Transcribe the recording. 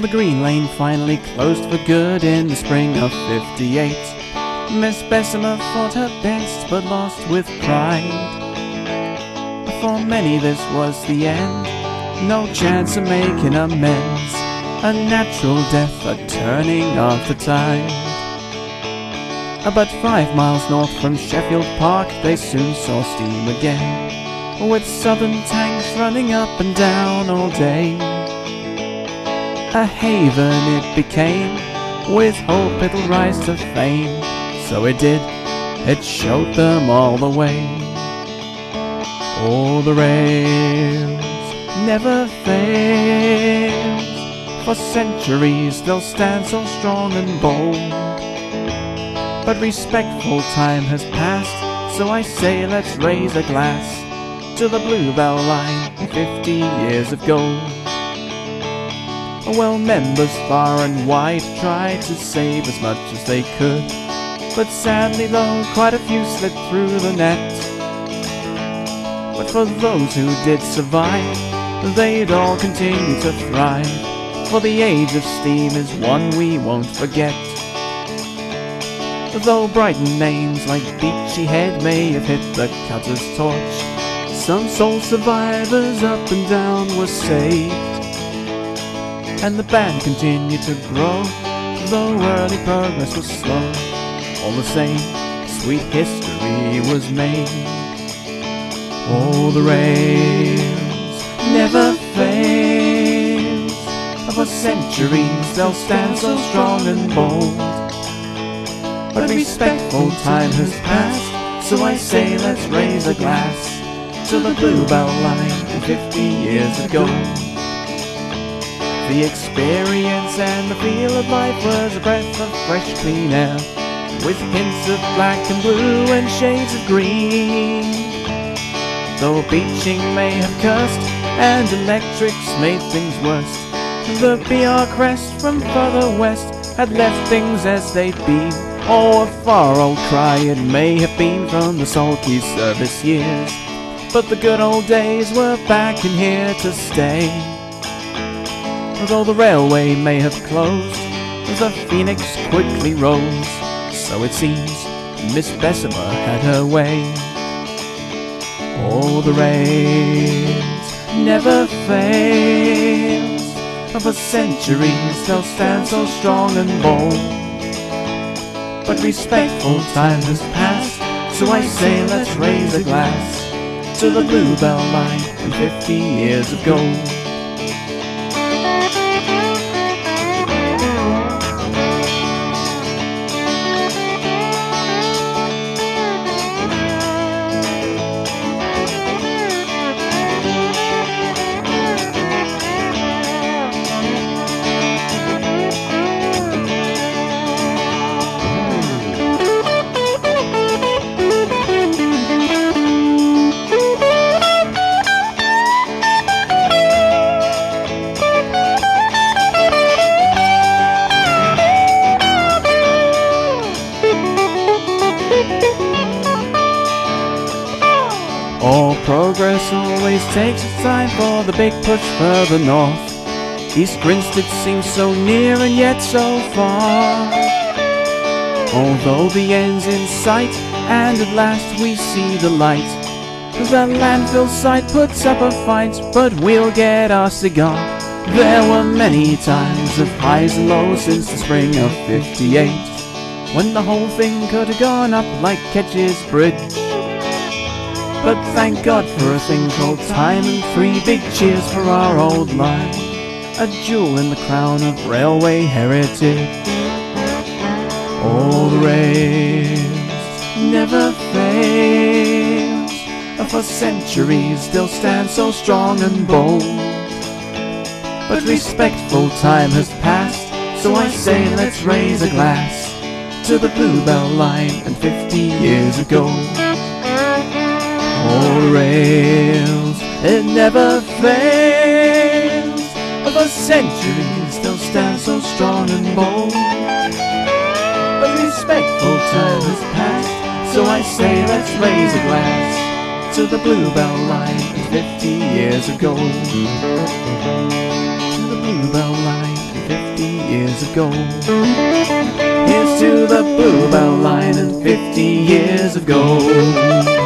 Well, the Green Lane finally closed for good in the spring of '58. Miss Bessemer fought her best but lost with pride. For many this was the end, no chance of making amends, a natural death, a turning of the tide. But 5 miles north from Sheffield Park they soon saw steam again, with southern tanks running up and down all day. A haven it became, with hope it'll rise to fame. So it did, it showed them all the way. Oh, the rails never fails, for centuries they'll stand so strong and bold. But respectful time has passed, so I say let's raise a glass to the Bluebell line, 50 years of gold. Well, members far and wide tried to save as much as they could, but sadly though, quite a few slipped through the net. But for those who did survive, they'd all continue to thrive, for the age of steam is one we won't forget. Though Brighton names like Beachy Head may have hit the cutter's torch, some sole survivors up and down were saved, and the band continued to grow, though early progress was slow. All the same, sweet history was made. Oh, the rails never fails, for centuries they'll stand so strong and bold. But respectful time has passed, so I say let's raise a glass to the Bluebell line, 50 years ago. The experience and the feel of life was a breath of fresh clean air, with hints of black and blue and shades of green. Though beaching may have cursed and electrics made things worse, the BR crest from further west had left things as they'd been. Oh, a far old cry it may have been from the sulky service years, but the good old days were back and here to stay. Though the railway may have closed, the phoenix quickly rose, so it seems Miss Bessemer had her way. Oh, the rails never fails, for centuries they'll stand so strong and bold. But respectful time has passed, so I say let's raise a glass to the Bluebell line, 50 years of gold. All progress always takes its time for the big push further north. East Grinstead seems so near and yet so far. Although the end's in sight and at last we see the light, the landfill site puts up a fight, but we'll get our cigar. There were many times of highs and lows since the spring of '58, when the whole thing could have gone up like Ketch's Bridge. But thank God for a thing called time and 3 big cheers for our old line, a jewel in the crown of railway heritage. Oh, the rails never fails, for centuries they'll stand so strong and bold. But respectful time has passed, so I say let's raise a glass to the Bluebell line and 50 years ago. Oh, the rails, it never fails, for centuries they'll stand so strong and bold. But respectful time has passed, so I say let's raise a glass to the Bluebell line, 50 years ago. To the Bluebell line, years of gold. Here's to the Bluebell line and 50 years of gold.